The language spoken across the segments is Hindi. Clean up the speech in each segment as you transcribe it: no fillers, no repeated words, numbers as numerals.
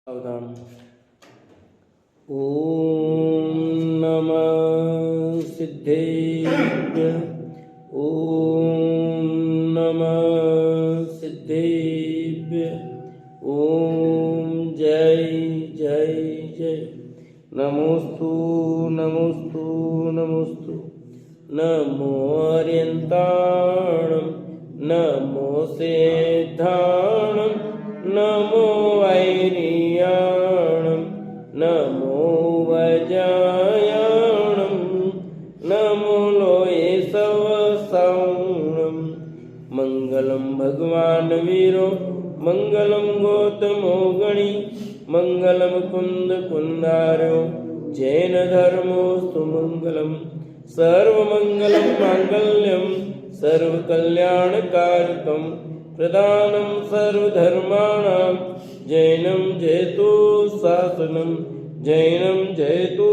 सावधान। ओम नमः सिद्धेभ्यः। ओम नमः सिद्धेभ्यः। ओम जय जय जय। नमोस्तु नमोस्तु नमोस्तु। नमो अर्यन्ताणं नमो सेद्धाणं नमो वैरियाणं नमो वज्रायाणं नमो लोये सवसाणं। मंगलम भगवान वीरो मंगलम गौतमो गणी मंगलम कुंद कुंदारो जैन धर्मोस्तु मंगलम। सर्वमंगलम मांगल्यम सर्वकल्याणकारकम प्रदानं सर्वधर्माणां जैनं जयतु शासनं जैनं जयतु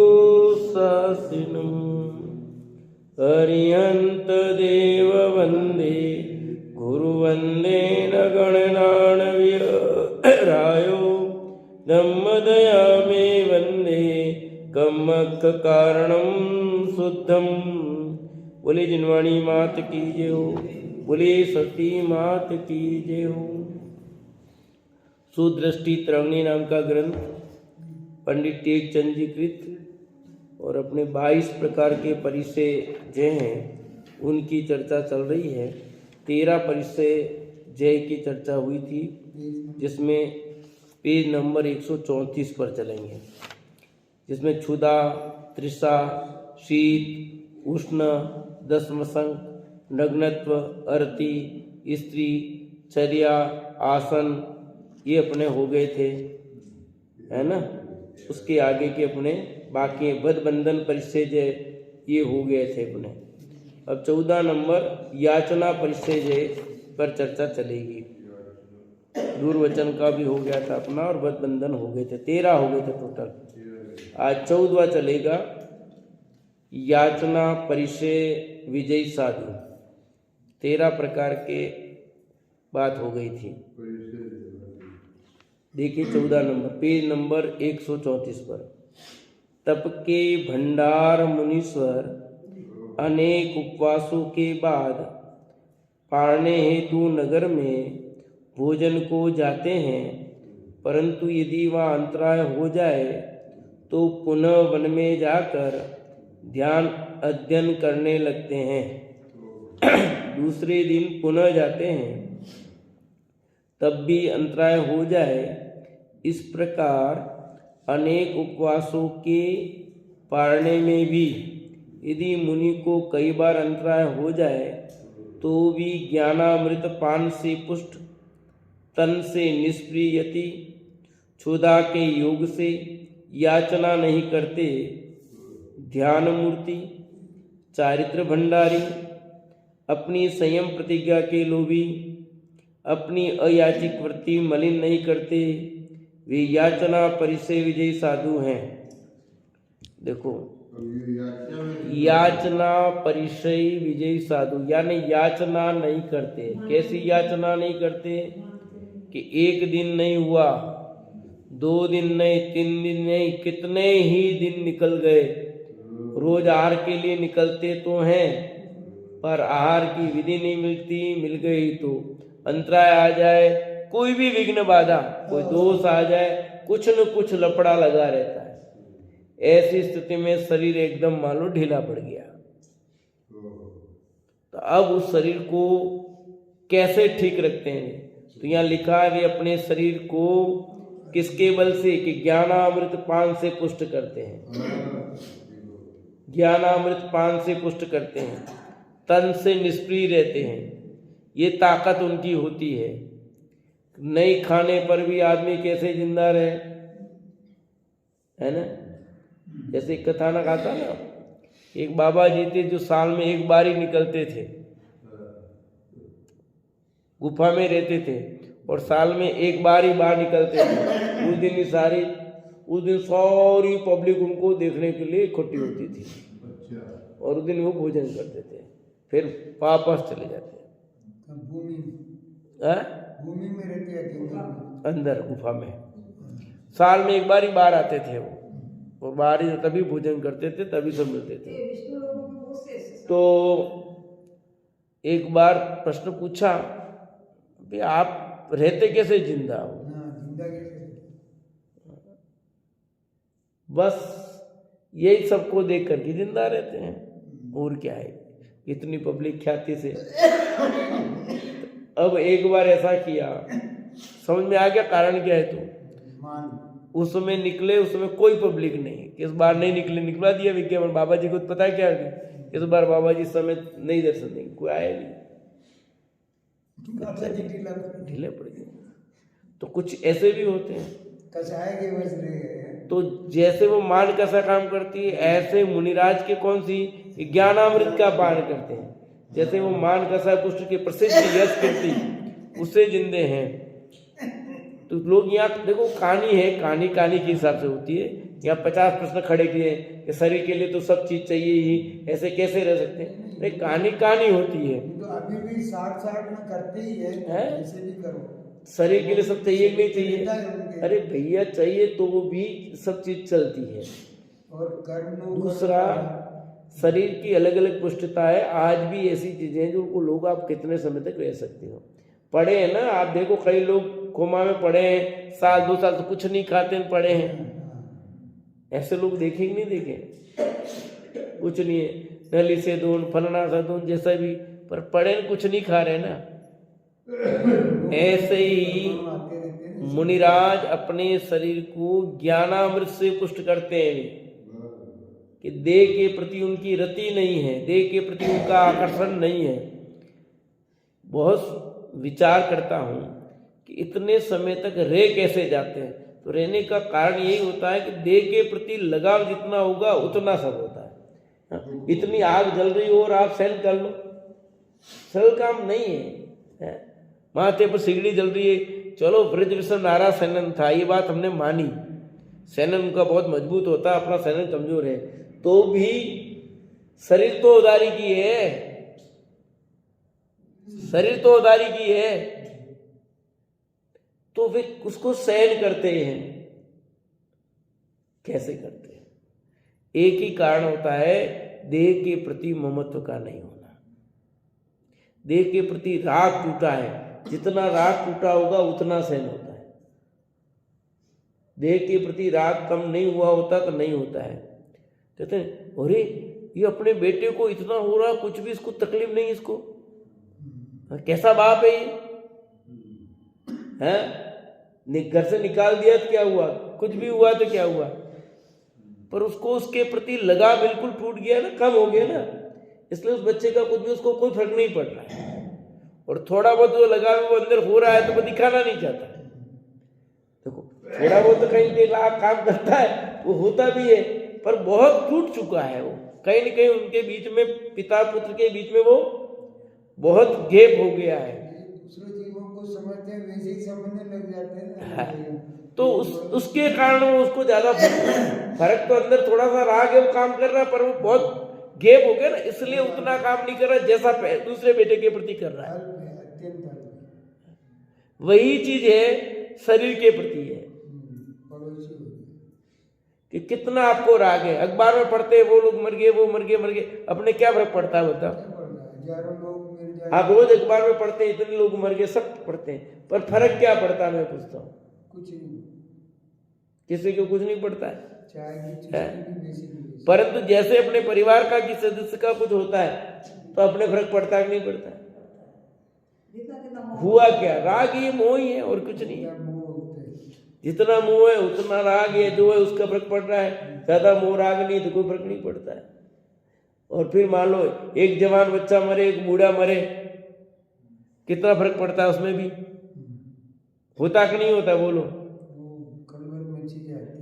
शासनम्। अरिहन्त देव वन्दे गुरुवन्दे न गणनानव्यरायो धम्मदया मे वन्दे कम्मक्ख कारणं शुद्धं। बोले जिनवाणी मात की जय हो, बोले सती मात की जय हो। सुदृष्टि तरंगिणी नाम का ग्रंथ पंडित टेकचंद जी कृत और अपने 22 प्रकार के परिचय जय हैं उनकी चर्चा चल रही है। 13 परिचय जय की चर्चा हुई थी जिसमें पेज नंबर 134 पर चलेंगे, जिसमें क्षुधा, तृषा, शीत, उष्ण, दशमसंक, नग्नत्व, अर्ति, स्त्री, चर्या, आसन ये अपने हो गए थे, है ना। उसके आगे के अपने बाकी बंधन परिचय ये हो गए थे अपने। अब 14 नंबर याचना परिचय पर चर्चा चलेगी। दूरवचन का भी हो गया था अपना और बंधन हो गए थे, 13 हो गए थे टोटल। आज 14वां चलेगा याचना परिचय विजयी साधु। 13 प्रकार के बात हो गई थी। देखिए 14 नंबर पेज नंबर 134 पर। तप के भंडार मुनीश्वर अनेक उपवासों के बाद पारने हेतु नगर में भोजन को जाते हैं, परंतु यदि वह अंतराय हो जाए तो पुनः वन में जाकर ध्यान अध्ययन करने लगते हैं। दूसरे दिन पुनः जाते हैं तब भी अंतराय हो जाए। इस प्रकार अनेक उपवासों के पारने में भी यदि मुनि को कई बार अंतराय हो जाए तो भी ज्ञानामृत पान से पुष्ट, तन से निष्प्रियति, क्षुधा के योग से याचना नहीं करते। ध्यान मूर्ति, चारित्र भंडारी, अपनी संयम प्रतिज्ञा के लोभी, अपनी अयाचिक वृत्ति मलिन नहीं करते, वे याचना परिचय विजयी साधु हैं। देखो याचना परिचय विजयी साधु यानी याचना नहीं करते। कैसी याचना नहीं करते कि एक दिन नहीं हुआ, 2 दिन नहीं, 3 दिन नहीं, कितने ही दिन निकल गए। रोज आहार के लिए निकलते तो हैं पर आहार की विधि नहीं मिलती, मिल गई तो अंतराय आ जाए, कोई भी विघ्न बाधा, कोई दोष आ जाए, कुछ न कुछ लफड़ा लगा रहता है। ऐसी स्थिति में शरीर एकदम मान लो ढीला पड़ गया। तो अब उस शरीर को कैसे ठीक रखते हैं? तो यहाँ लिखा है वे अपने शरीर को किसके बल से कि ज्ञानामृत पान से पुष्ट करते हैं। ज्ञानामृत पान से पुष्ट करते हैं, तन से निष्प्रिय रहते हैं। ये ताकत उनकी होती है। नहीं खाने पर भी आदमी कैसे जिंदा रहे, है ना। जैसे कथानक आता ना, एक बाबा जी थे जो साल में एक बार ही निकलते थे, गुफा में रहते थे और साल में एक बार ही बाहर निकलते थे। उस दिन सारी पब्लिक उनको देखने के लिए इकट्ठी होती थी और उस दिन वो भोजन करते थे, फिर वापस चले जाते। भूमि में रहती है अंदर गुफा में। साल में एक बार ही बाहर आते थे वो, और बाहर ही तभी भोजन करते थे, तभी सब मिलते थे। तो एक बार प्रश्न पूछा कि आप रहते कैसे जिंदा हो? बस यही सबको देख करके जिंदा रहते हैं, और क्या है, इतनी पब्लिक ख्याति से। अब एक बार ऐसा किया, समझ में आ गया कारण क्या है, तो उस समय निकले, उस समय कोई पब्लिक नहीं, इस बार नहीं निकले, निकला दिया विज्ञापन। बाबा जी को पता है क्या है, इस बार बाबा जी समय नहीं दर्शन देंगे, कोई आया नहीं, ढीले पड़ गए। तो कुछ ऐसे भी होते हैं, तो जैसे वो मान कैसा काम करती है, ऐसे मुनिराज के कौन सी ज्ञानामृत का पान करते हैं। जैसे वो मान कैसा कुष्ठ के प्रसिद्ध यश कीर्ति, उससे जिंदे हैं। तो लोग यहाँ देखो, कहानी है, कहानी कहानी के हिसाब से होती है। यहाँ 50 प्रश्न खड़े किए कि शरीर के लिए तो सब चीज चाहिए ही, ऐसे कैसे रह सकते हैं? नहीं, कहानी कहानी होती है। तो अभी भी 60 में करते ही है, ऐसे भी करो। शरीर के लिए सब चाहिए कि नहीं चाहिए? अरे भैया, चाहिए तो वो भी सब चीज चलती है। और दूसरा, शरीर की अलग अलग पुष्टता है। आज भी ऐसी चीजें हैं जो उनको लोग, आप कितने समय तक रह सकते हो? पढ़े हैं ना, आप देखो कई लोग कोमा में पड़े हैं, 1-2 साल तो कुछ नहीं खाते पड़े हैं। ऐसे लोग देखे कि नहीं देखे? कुछ नहीं है, नली से दून, फलना सा दून, जैसा भी, पर पड़े कुछ नहीं खा रहे ना। ऐसे ही मुनिराज अपने शरीर को ज्ञानामृत से पुष्ट करते हैं कि देह के प्रति उनकी रति नहीं है, देह के प्रति उनका आकर्षण नहीं है। बहुत विचार करता हूं कि इतने समय तक रह कैसे जाते हैं। तो रहने का कारण यही होता है कि देह के प्रति लगाव जितना होगा उतना सब होता है। इतनी आग जल रही हो और आप सहन कर लो, सरल काम नहीं है। माथे पर सिगड़ी जल रही है, चलो ब्रज विषम नारा सैनन था, ये बात हमने मानी, सैनन उनका बहुत मजबूत होता, अपना सैनन कमजोर है, तो भी शरीर तो उदारी की है, शरीर तो उदारी की है, तो वे उसको सहन करते हैं। कैसे करते हैं? एक ही कारण होता है, देह के प्रति ममत्व का नहीं होना। देह के प्रति राग टूटा है, जितना राग टूटा होगा उतना सहन होता है। देह के प्रति राग कम नहीं हुआ होता तो नहीं होता है। कहते हैं अरे ये अपने बेटे को इतना हो रहा, कुछ भी इसको तकलीफ नहीं, इसको कैसा बाप है ये, हैं? घर से निकाल दिया तो क्या हुआ, कुछ भी हुआ तो क्या हुआ, पर उसको उसके प्रति लगाव बिल्कुल टूट गया ना, कम हो गया ना, इसलिए उस बच्चे का कुछ भी, उसको कोई फर्क नहीं पड़ रहा है। और थोड़ा बहुत जो लगाव वो अंदर हो रहा है तो वो दिखाना नहीं चाहता। देखो, थोड़ा बहुत तो कहीं काम करता है, वो होता भी है, पर बहुत टूट चुका है वो, कहीं न कहीं उनके बीच में, पिता पुत्र के बीच में वो बहुत गैप हो गया है। दूसरे जीवों को समझते हैं, वैसे ही समझने लग जाते हैं ना। तो उसके कारण वो, उसको ज्यादा फर्क तो अंदर थोड़ा सा राग है, वो काम कर रहा है, पर वो बहुत गैप हो गया ना, इसलिए उतना काम नहीं कर रहा जैसा दूसरे बेटे के प्रति कर रहा है। वही चीज है शरीर के प्रति है कि कितना आपको राग है। अखबार में पढ़ते हैं वो लोग मर गए, वो मर गए, मर गए, अपने क्या फर्क पड़ता है बताओ? आप रोज अखबार में पढ़ते हैं इतने लोग मर गए, सब पढ़ते हैं, पर फर्क क्या पड़ता है? मैं पूछता हूँ, कुछ नहीं, किसी को कुछ नहीं पड़ता है। परंतु जैसे अपने परिवार का किसी सदस्य का कुछ होता है तो अपने फर्क पड़ता है कि नहीं पड़ता है? हुआ क्या? राग ये मोह ही है और कुछ नहीं है। जितना मोह है उतना राग है, जो है उसका फर्क पड़ रहा है। ज्यादा मोह राग नहीं तो कोई फर्क नहीं पड़ता है। और फिर मान लो एक जवान बच्चा मरे, एक बूढ़ा मरे, कितना फर्क पड़ता है उसमें भी? होता कि नहीं होता? बोलो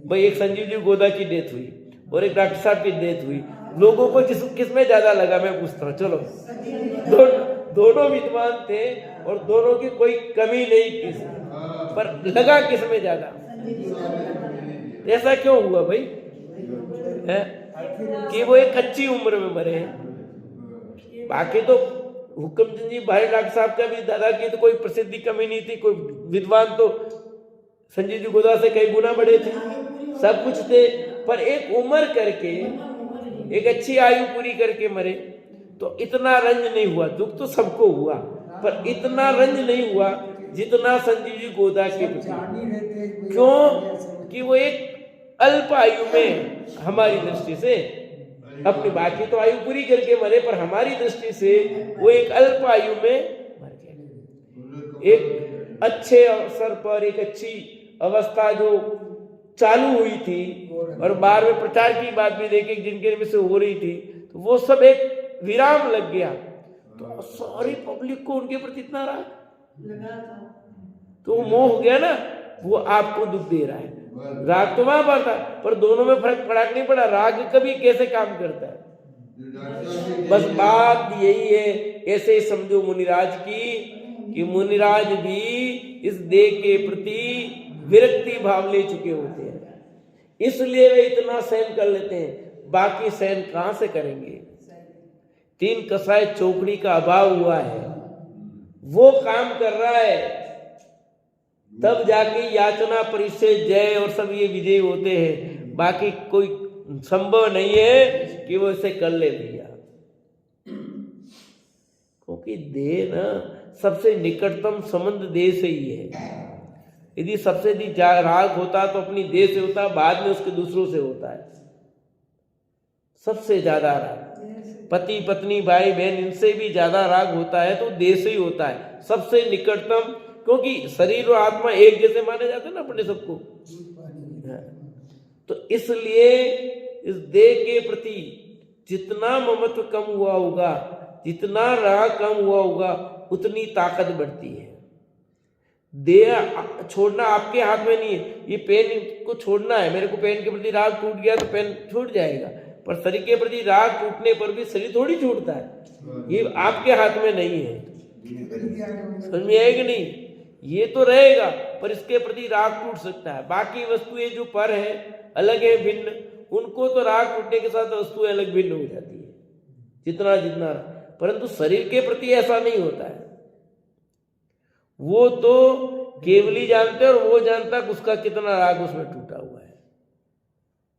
भाई। एक संजीव जी गोदा की डेथ हुई और एक डॉक्टर साहब की डेथ हुई, लोगों को किसमें ज्यादा लगा? मैं पूछता हूँ, चलो दोनों विद्वान थे और दोनों की कोई कमी नहीं किसी, पर लगा किसमें ज्यादा? ऐसा क्यों हुआ भाई? है कि वो एक कच्ची उम्र में मरे हैं। बाकी तो हुक्मचंद जी भाई डॉक्टर साहब का भी दादा की तो कोई प्रसिद्धि कमी नहीं थी, कोई विद्वान तो संजीव जी गोदा से कई गुना बड़े थे, सब कुछ थे, पर एक उम्र करके, एक अच्छी आयु पूरी करके मरे। तो इतना रंज नहीं हुआ, दुख तो सबको हुआ, पर इतना रंज नहीं हुआ जितना संजीव जी गोदा के प्रति। क्यों? कि वो एक अल्प आयु में हमारी दृष्टि से, अपनी बाकी तो आयु पूरी करके मरे, पर हमारी दृष्टि से वो एक अल्प आयु में मर गए। एक अच्छे अवसर पर, एक अच्छी अवस्था जो चालू हुई थी, और बार में प्रचार की बात भी देखे जिनके में से हो रही थी, तो वो सब एक विराम लग गया। तो सारी पब्लिक को उनके प्रति इतना राग लगा था, तो मोह हो गया ना, वो आपको दुख दे रहा है। राग तो वहां पर था, पर दोनों में फर्क नहीं पड़ा, राग कभी कैसे काम करता है। बस बात यही है, ऐसे ही समझो मुनिराज की, कि मुनिराज भी इस देह के प्रति विरक्ति भाव ले चुके होते हैं, इसलिए वे इतना सहन कर लेते हैं। बाकी सहन कहां से करेंगे? 3 कसाय चौकड़ी का अभाव हुआ है, वो काम कर रहा है, तब जाके याचना, परिचय, जय और सब ये विजयी होते हैं। बाकी कोई संभव नहीं है कि वो इसे कर ले भैया, क्योंकि देह ना सबसे निकटतम संबंध देह से ही है। यदि सबसे राग होता तो अपनी देह से होता, बाद में उसके दूसरों से होता है। सबसे ज्यादा राग पति पत्नी भाई बहन इनसे भी ज्यादा राग होता है तो देह से ही होता है, सबसे निकटतम। क्योंकि शरीर और आत्मा एक जैसे माने जाते हैं ना अपने सबको, तो इसलिए इस देह के प्रति जितना ममत्व कम हुआ होगा, जितना राग कम हुआ होगा, उतनी ताकत बढ़ती है। देह छोड़ना आपके हाथ में नहीं है। ये पेन को छोड़ना है, मेरे को पेन के प्रति राग टूट गया तो पेन छूट जाएगा, पर शरीर के प्रति राग टूटने पर भी शरीर थोड़ी छूटता है। ये आपके हाथ में नहीं है, समझ में आएगा नहीं? ये तो रहेगा, पर इसके प्रति राग टूट सकता है। बाकी वस्तुएं जो पर है, अलग है, भिन्न, उनको तो राग टूटने के साथ वस्तुएं अलग भिन्न हो जाती है, जितना जितना। परंतु शरीर के प्रति ऐसा नहीं होता है। वो तो केवल ही जानते हैं, और वो जानता है उसका कितना राग उसमें टूटा हुआ है,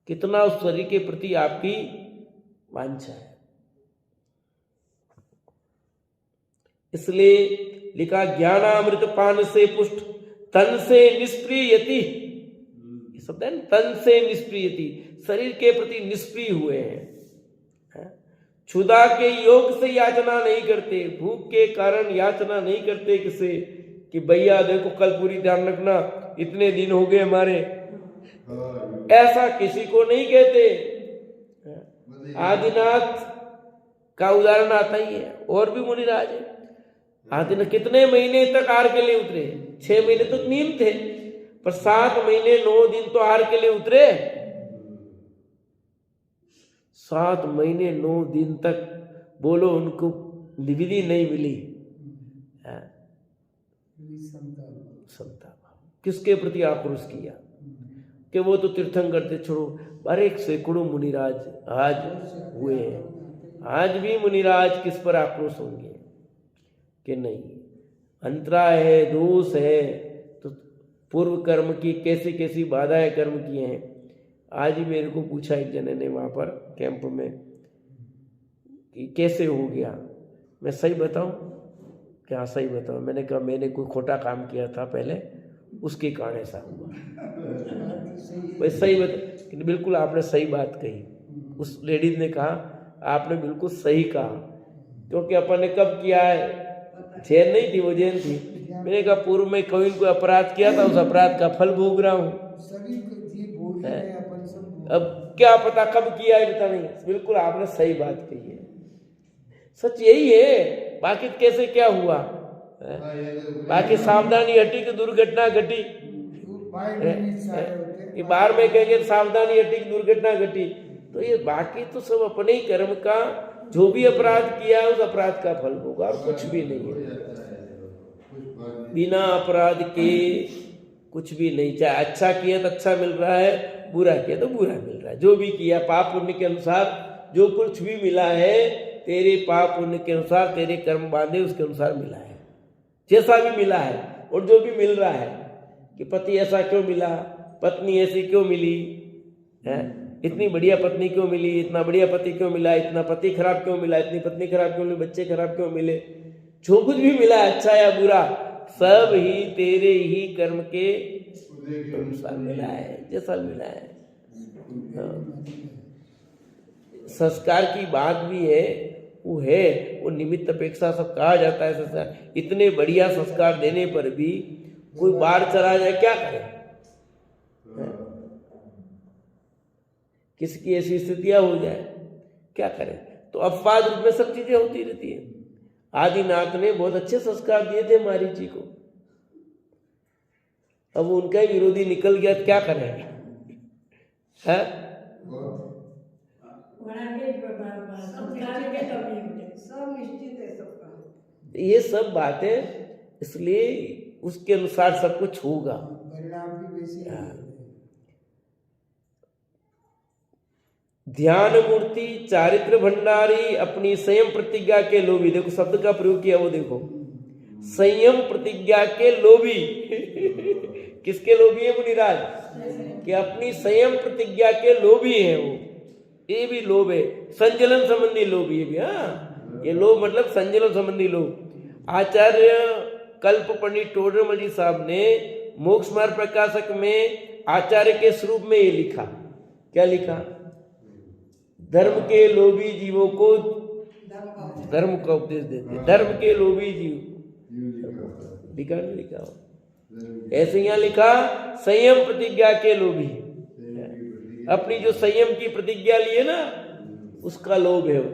कितना उस शरीर के प्रति आपकी वांछा है। इसलिए लिखा, ज्ञानामृत पान से पुष्ट तन से निष्प्रियति, ये शब्द है, तन से निष्प्रियति, शरीर के प्रति निष्प्रिय हुए हैं। क्षुधा के योग से याचना नहीं करते, भूख के कारण याचना नहीं करते किसे, कि भैया देखो कल पूरी ध्यान रखना, इतने दिन हो गए हमारे, ऐसा किसी को नहीं कहते। आदिनाथ का उदाहरण आता ही है, और भी मुनिराज है। आदिनाथ कितने महीने तक आहार के लिए उतरे? 6 महीने तक नीम थे, पर 7 महीने 9 दिन तो आहार के लिए उतरे। 7 महीने 9 दिन तक बोलो उनको विधि नहीं मिली। समता किसके प्रति आक्रोश किया कि वो तो तीर्थंकर थे, छोड़ो। अरे सैकड़ों मुनिराज आज हुए हैं, आज भी मुनिराज किस पर आक्रोश होंगे कि नहीं, अंतराय है, दोष है, तो पूर्व कर्म की कैसी कैसी बाधाएं कर्म किए हैं। आज ही मेरे को पूछा एक जने ने वहाँ पर कैंप में कि कैसे हो गया, मैं सही बताऊं? क्या सही बताऊं? मैंने कहा मैंने कोई खोटा काम किया था पहले, उसके कारण ऐसा हुआ। भाई सही बता, बिल्कुल आपने सही बात कही। उस लेडीज ने कहा आपने बिल्कुल सही कहा, क्योंकि अपन ने कब किया है, जैन नहीं थी वो, जैन थी। मैंने कहा पूर्व में कोई कोई अपराध किया था, उस अपराध का फल भोग रहा हूँ। अब क्या पता कब किया है, पता नहीं। बिल्कुल आपने सही बात कही है, सच यही है। बाकी कैसे क्या हुआ, बाकी सावधानी हटी कि दुर्घटना घटी। ये बार में कहेंगे सावधानी हटी कि दुर्घटना घटी, तो ये बाकी तो सब अपने ही कर्म का, जो भी अपराध किया है उस अपराध का फल होगा, और कुछ भी नहीं है। बिना अपराध के कुछ भी नहीं। चाहे अच्छा किया तो अच्छा मिल रहा है, बुरा किया तो बुरा मिल रहा है। जो भी किया पाप पुण्य के अनुसार जो कुछ भी मिला है, तेरे पाप पुण्य के अनुसार, तेरे कर्म बांधे उसके अनुसार मिला है, जैसा भी मिला है और जो भी मिल रहा है। कि पति ऐसा क्यों मिला, पत्नी ऐसी क्यों मिली है, इतनी बढ़िया पत्नी क्यों मिली, इतना बढ़िया पति क्यों मिला, इतना पति खराब क्यों मिला, इतनी पत्नी खराब क्यों मिली, बच्चे खराब क्यों मिले। जो कुछ भी मिला अच्छा या बुरा सब ही तेरे ही कर्म के अनुसार मिला है, जैसा मिला है। हाँ। संस्कार की बात भी है, वो निमित्त अपेक्षा सब कहा जाता है। संस्कार इतने बढ़िया संस्कार देने पर भी कोई बाहर चला जाए क्या करे, किसकी ऐसी स्थितियां हो जाए क्या करें। तो अपवाद रूप में सब चीजें होती रहती है। आदिनाथ ने बहुत अच्छे संस्कार दिए थे मारी जी को, अब उनका ही विरोधी निकल गया तो क्या करें है? ये सब बातें, इसलिए उसके अनुसार सब कुछ होगा। ध्यान मूर्ति चारित्र भंडारी अपनी संयम प्रतिज्ञा के लोभी, देखो शब्द का प्रयोग किया वो देखो, संयम प्रतिज्ञा के लोभी किसके लोभी है मुनिराज, कि अपनी संयम प्रतिज्ञा के लोभी है वो। ये भी लोभ है, संजलन संबंधी लोभ ये भी। हाँ, ये लोभ मतलब संजलन संबंधी लोभ। आचार्य कल्प पंडित टोडरमल जी साहब ने मोक्ष मार्ग प्रकाशक में आचार्य के स्वरूप में ये लिखा, क्या लिखा, धर्म के लोभी जीवों को धर्म का उपदेश देते, धर्म के लोभी जीव लिखा नहीं लिखा, ऐसे यहाँ लिखा संयम प्रतिज्ञा के लोभी, अपनी जो संयम की प्रतिज्ञा ली है ना उसका लोभ है वो,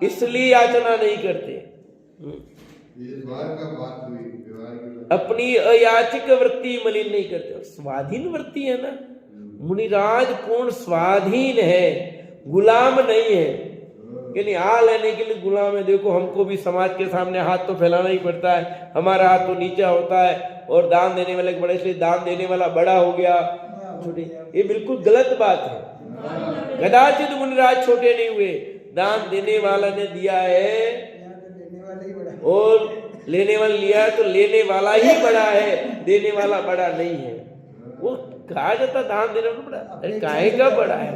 इसलिए याचना नहीं करते। अपनी अयाचिक वृत्ति मलिन नहीं करते, स्वाधीन वृत्ति है ना। मुनिराज कौन स्वाधीन है, गुलाम नहीं है कि नहीं आ लेने के लिए गुलाम है। देखो हमको भी समाज के सामने हाथ तो फैलाना ही पड़ता है, हमारा हाथ तो नीचा होता है, और दान देने वाले बड़े, इसलिए दान देने वाला बड़ा हो गया छोटे, ये बिल्कुल गलत बात है। कदाचित मुनिराज छोटे नहीं हुए, दान देने वाला ने दिया है और लेने वाला लिया है, तो लेने वाला ही बड़ा है, देने वाला बड़ा नहीं है। वो कहा जाता दान देने वाला बड़ा, अरे काहे का बड़ा है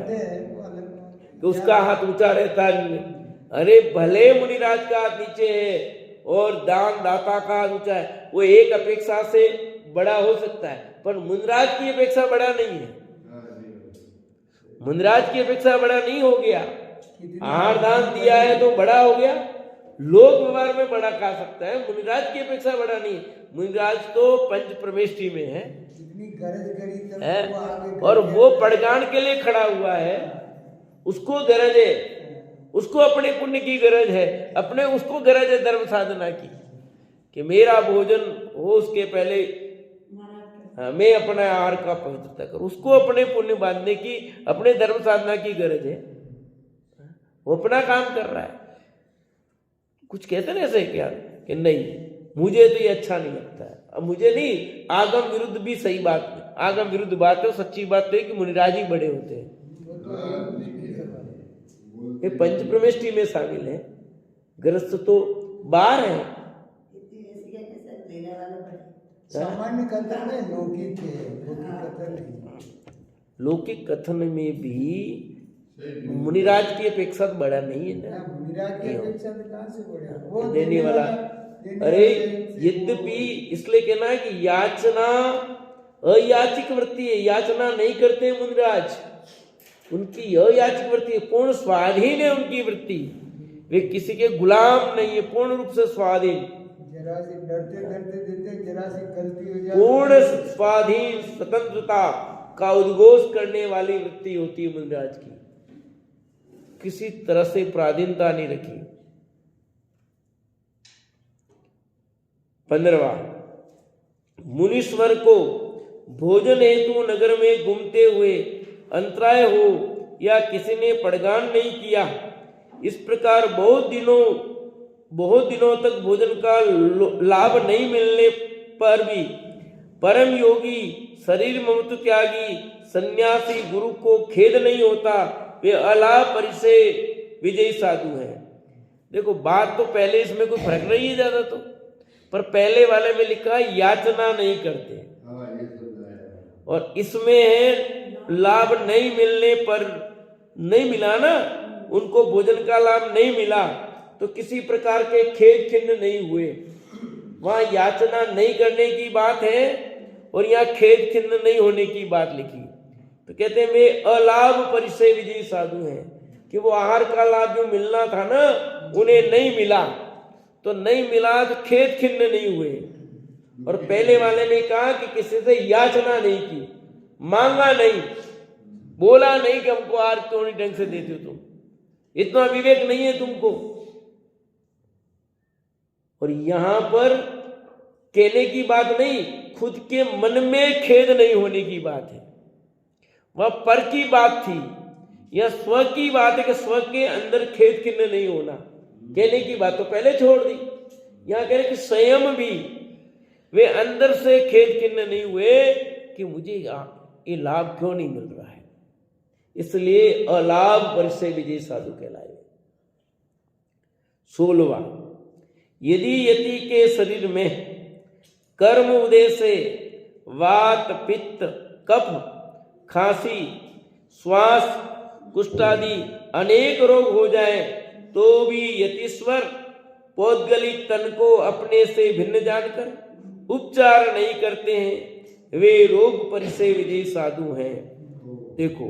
कि उसका हाथ ऊंचा रहता है। अरे भले मुनिराज का हाथ नीचे है और दान दाता का हाथ ऊंचा है, वो एक अपेक्षा से बड़ा हो सकता है, पर मुनिराज की अपेक्षा बड़ा नहीं है। मुनिराज की अपेक्षा बड़ा नहीं हो गया, आहार दान दिया है तो बड़ा हो गया, लोक व्यवहार में बड़ा कहा सकता है, मुनिराज की अपेक्षा बड़ा नहीं। मुनिराज तो पंच प्रमेष्टि में है, और वो पड़गान के लिए खड़ा हुआ है, उसको गरज है, उसको अपने पुण्य की गरज है, अपने उसको गरज है धर्म साधना की, कि मेरा भोजन हो उसके पहले मैं अपना आहार का पवित्रता करूं, उसको अपने पुण्य बांधने की, अपने धर्म साधना की गरज है, वो अपना काम कर रहा है। कुछ कहते ना ऐसे क्या कि नहीं मुझे तो ये अच्छा नहीं लगता है, अब मुझे नहीं, आगम विरुद्ध भी सही बात नहीं, आगम विरुद्ध बात है, सच्ची बात है कि मुनिराज ही बड़े होते हैं, ये पंच प्रमेष्टि में शामिल है, गृहस्थ तो बाहर है। सामान्य कथन में लौकिक है, लौकिक कथन नहीं। लौकिक कथन में भी मुनिराज की अपेक्षा तो बड़ा नहीं है ना, मुनिराज की अपेक्षा तो कहां से बड़ा, वो देने वाला। अरे यद्यपि इसलिए कहना है कि याचना अयाचिक वृत्ति है, याचना नहीं करते मुनिराज, उनकी अयाचिक वृत्ति है, पूर्ण स्वाधीन है उनकी वृत्ति, वे किसी के गुलाम नहीं है, पूर्ण रूप से स्वाधीन, जरा से डरते डरते देते, जरा से गलती हो जाए, पूर्ण स्वाधीन स्वतंत्रता का उद्घोष करने वाली वृत्ति होती है मुनिराज की, किसी तरह से पराधीनता नहीं रखी। 15वां, मुनीश्वर को भोजन हेतु नगर में घूमते हुए अंतराय हो या किसी ने पड़गान नहीं किया, इस प्रकार बहुत दिनों तक भोजन का लाभ नहीं मिलने पर भी परम योगी शरीर ममत्व त्यागी सन्यासी गुरु को खेद नहीं होता, वे अलाभ परिचय विजयी साधु हैं। देखो बात तो पहले इसमें कोई फर्क नहीं है ज्यादा तो, पर पहले वाले में लिखा याचना नहीं करते, और इसमें है लाभ नहीं मिलने पर, नहीं मिला ना, उनको भोजन का लाभ नहीं मिला तो किसी प्रकार के खेद खिन्न नहीं हुए। वहां याचना नहीं करने की बात है और यहाँ खेद खिन्न नहीं होने की बात लिखी। तो कहते हैं वे अलाभ परिचय विजयी साधु हैं, कि वो आहार का लाभ जो मिलना था ना उन्हें नहीं मिला, तो नहीं मिला तो खेद खिन्न नहीं हुए। और पहले वाले ने कहा कि किसी से याचना नहीं की, मांगा नहीं, बोला नहीं कि हमको आहार क्यों नहीं ढंग से देते हो तुम, इतना विवेक नहीं है तुमको। और यहां पर कहने की बात नहीं, खुद के मन में खेद नहीं होने की बात है। वह पर की बात थी, यह स्व की बात है कि स्व के अंदर खेद खिन्न नहीं होना। कहने की बात तो पहले छोड़ दी, यहां कह रहे कि स्वयं भी वे अंदर से खेद खिन्न नहीं हुए कि मुझे ये लाभ क्यों नहीं मिल रहा है, इसलिए अलाभ परिचय विजय साधु कहलाए। 16वां, यदि यति के शरीर में कर्म उदय से वात पित्त कफ खांसी श्वास कुष्ठ आदि अनेक रोग हो जाए तो भी यतीश्वर पौद्गलिक तन को अपने से भिन्न जानकर उपचार नहीं करते हैं, वे रोग परिचय विजयी साधु हैं। देखो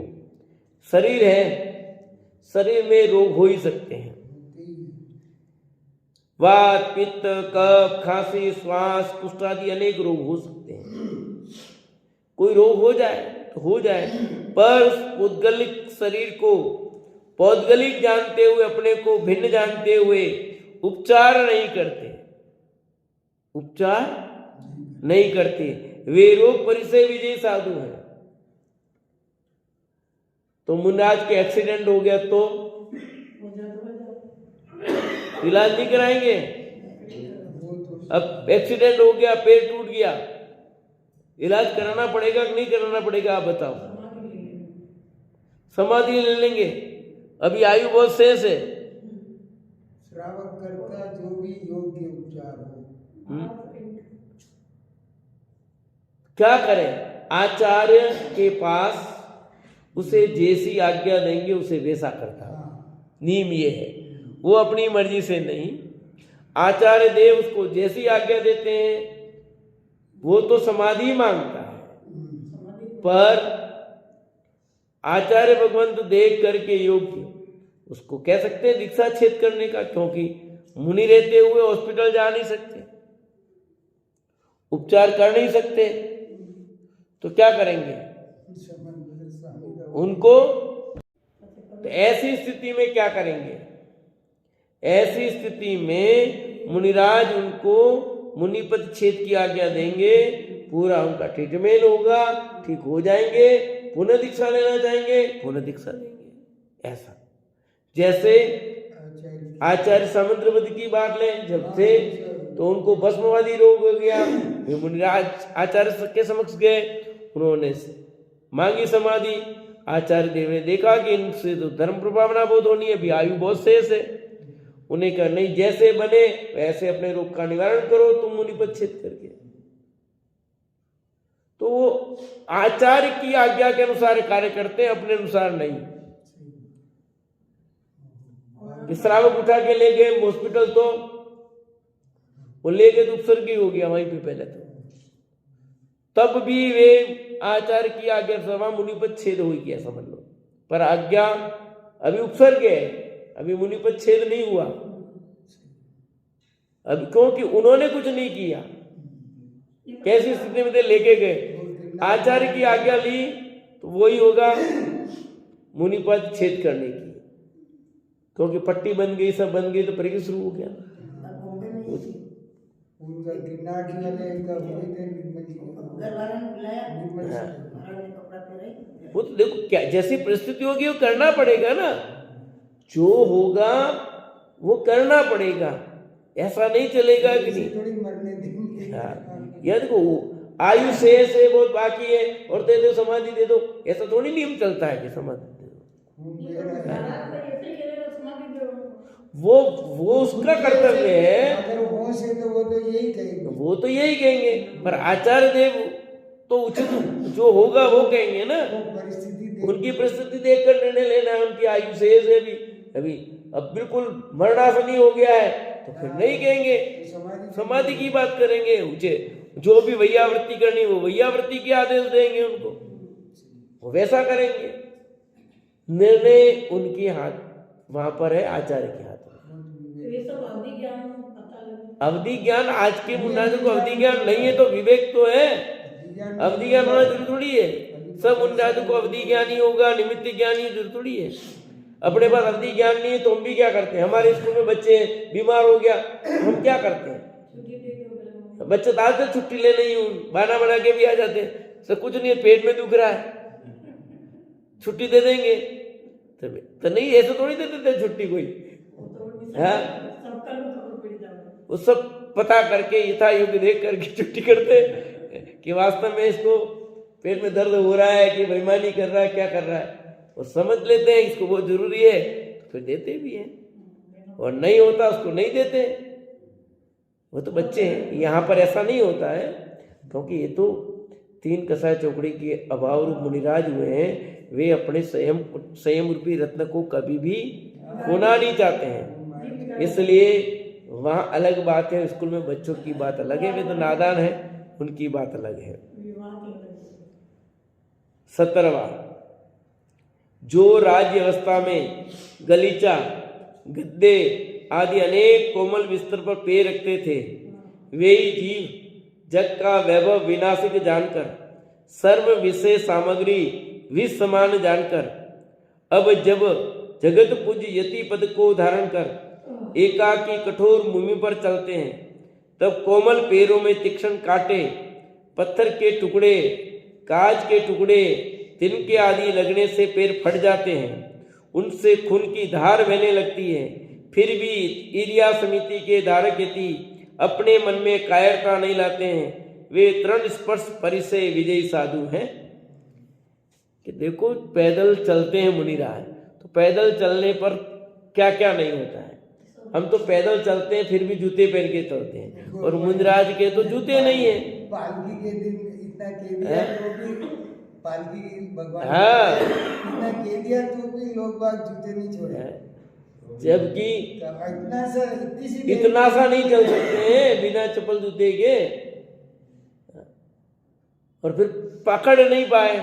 शरीर है, शरीर में रोग हो ही सकते हैं, वात पित्त कफ खांसी श्वास कुष्ठ आदि अनेक रोग हो सकते हैं। कोई रोग हो जाए तो हो जाए, पर पौद्गलिक शरीर को पौद्गलिक जानते हुए, अपने को भिन्न जानते हुए उपचार नहीं करते, उपचार नहीं करते, वे रोग परिचय विजयी साधु हैं। तो मुन्नाज के एक्सीडेंट हो गया तो इलाज नहीं कराएंगे। अब एक्सीडेंट हो गया, पैर टूट गया, इलाज कराना पड़ेगा कि नहीं कराना पड़ेगा, आप बताओ। समाधि ले लेंगे, अभी आयु बहुत शेष है। श्रावक करता जो भी योग्य उपचार हो। क्या करें, आचार्य के पास उसे जैसी आज्ञा देंगे उसे वैसा करता है। नियम ये है, वो अपनी मर्जी से नहीं, आचार्य देव उसको जैसी आज्ञा देते हैं। वो तो समाधि मांगता है, पर आचार्य भगवंत देख करके योग्य उसको कह सकते हैं दीक्षा छेद करने का, क्योंकि मुनि रहते हुए हॉस्पिटल जा नहीं सकते, उपचार कर नहीं सकते, तो क्या करेंगे उनको। तो ऐसी स्थिति में क्या करेंगे, ऐसी स्थिति में मुनिराज उनको मुनिपद छेद की आज्ञा देंगे, पूरा उनका ट्रीटमेंट होगा, ठीक हो जाएंगे, पुनः दीक्षा लेना चाहेंगे पुनः दीक्षा लेंगे। ऐसा जैसे आचार्य सामंतवती की बात लें, जब थे तो उनको भस्मवादी रोग हो गया, वे मुनिराज आचार्य के समक्ष गए, उन्होंने मांगी समाधि। आचार्य देव ने देखा कि इनसे तो धर्म प्रभावना बहुत होनी है, अभी आयु बहुत शेष है। उन्हें कहा नहीं, जैसे बने वैसे अपने रोग का निवारण करो तुम मुनिपद छेद करके। तो वो आचार्य की आज्ञा के अनुसार कार्य करते हैं, अपने अनुसार नहीं। श्रावक उठा के ले गए हॉस्पिटल, तो वो ले गए तो उपसर्गी हो गया वहीं पे पहले तो, तब भी वे आचार्य की आज्ञा से मुनिपद छेद हो गया समझ लो, पर आज्ञा अभी उपसर्ग है, अभी मुनिपद छेद नहीं हुआ, अभी क्योंकि उन्होंने कुछ नहीं किया। कैसी स्थिति में थे, लेके गए, आचार्य की आज्ञा ली तो वही होगा मुनिपद छेद करने की, क्योंकि पट्टी बन गई, सब बन गई, तो परीक्षा शुरू हो गया। वो तो देखो क्या जैसी परिस्थिति होगी वो करना पड़ेगा ना, जो होगा वो करना पड़ेगा, ऐसा नहीं चलेगा कि नहीं। यह देखो आयु शेष है, बहुत बाकी है और दे दो समाधि दे दो, ऐसा थोड़ी नियम चलता है कि समाधि दे दो। वो उसका कर्तव्य है, अगर वो से तो वो तो यही कहेंगे, वो तो यही कहेंगे, पर आचार्य देव तो उचित जो होगा वो कहेंगे ना। वो परिस्थिति उनकी परिस्थिति देखकर निर्णय लेना है। उनकी आयु शेष है अभी अब बिल्कुल मरणासनी हो गया है तो फिर नहीं कहेंगे, समाधि की बात करेंगे। ऊंचे जो भी वैयावृत्ति करनी वो वैयावृत्ति के आदेश देंगे उनको, वो वैसा करेंगे। निर्णय उनके हाथ वहां पर है, आचार्य के हाथ में। ये सब अवधि ज्ञान पता लगे। अवधि ज्ञान आज के मुन्नाजों को अवधि ज्ञान नहीं है तो विवेक तो है। अवधि ज्ञान होना जरूरी थोड़ी है। सब मुन्नाजों को अवधि ज्ञान ही होगा, निमित्त ज्ञान ही जरूरी थोड़ी है। अपने पास अवधि ज्ञान नहीं है तो हम भी क्या करते हैं? हमारे स्कूल में बच्चे बीमार हो गया हम क्या करते हैं? बच्चे आज से छुट्टी ले नहीं हूं, बहाना बना के भी आ जाते हैं, सब कुछ नहीं है, पेट में दुख रहा है, छुट्टी दे देंगे। तो नहीं, ऐसे थोड़ी दे देते छुट्टी कोई। हाँ, वो सब पता करके यथा योग्य देख करके छुट्टी करते कि वास्तव में इसको पेट में दर्द हो रहा है कि बेईमानी कर रहा है, क्या कर रहा है, वो समझ लेते हैं इसको बहुत जरूरी है तो फिर देते भी हैं, और नहीं होता उसको नहीं देते। वो तो बच्चे हैं। यहाँ पर ऐसा नहीं होता है क्योंकि ये तो तीन कसाय चौकड़ी के अभाव रूप मुनिराज हुए हैं। वे अपने संयम रूपी रत्न को कभी भी खोना नहीं चाहते हैं, इसलिए वहाँ अलग बात है। स्कूल में बच्चों की बात अलग है, वे तो नादान है, उनकी बात अलग है। 17वां, जो राज्य अवस्था में गलीचा, गद्दे आदि अनेक कोमल बिस्तर पर पैर रखते थे, वे ही जीव जग का वैभव विनाशिक जानकर, सर्व विषय सामग्री विष समान जानकर, अब जब जगत पूज्य यति पद को धारण कर एकाकी कठोर भूमि पर चलते हैं, तब कोमल पैरों में तीक्ष्ण कांटे, पत्थर के टुकड़े, कांच के टुकड़े, तिनके आदि लगने से पैर फट जाते हैं, उनसे खून की धार बहने लगती है। फिर भी ईर्ष्या समिति के धारक यति अपने मन में कायरता नहीं लाते हैं, वे तृण स्पर्श परिचय विजयी साधु हैं। कि देखो पैदल चलते हैं मुनिराज, तो पैदल चलने पर क्या क्या नहीं होता है। हम तो पैदल चलते हैं फिर भी जूते पहन के चलते हैं, और मुनिराज के तो जूते नहीं है। पालकी के दिन इतना कह दिया तो भी पालकी भगवान हाँ, इतना कह दिया तो भी लोग बाग जूते नहीं छोड़े, जबकि इतना सा नहीं चल सकते हैं बिना चप्पल जूते के, और फिर पकड़ नहीं पाए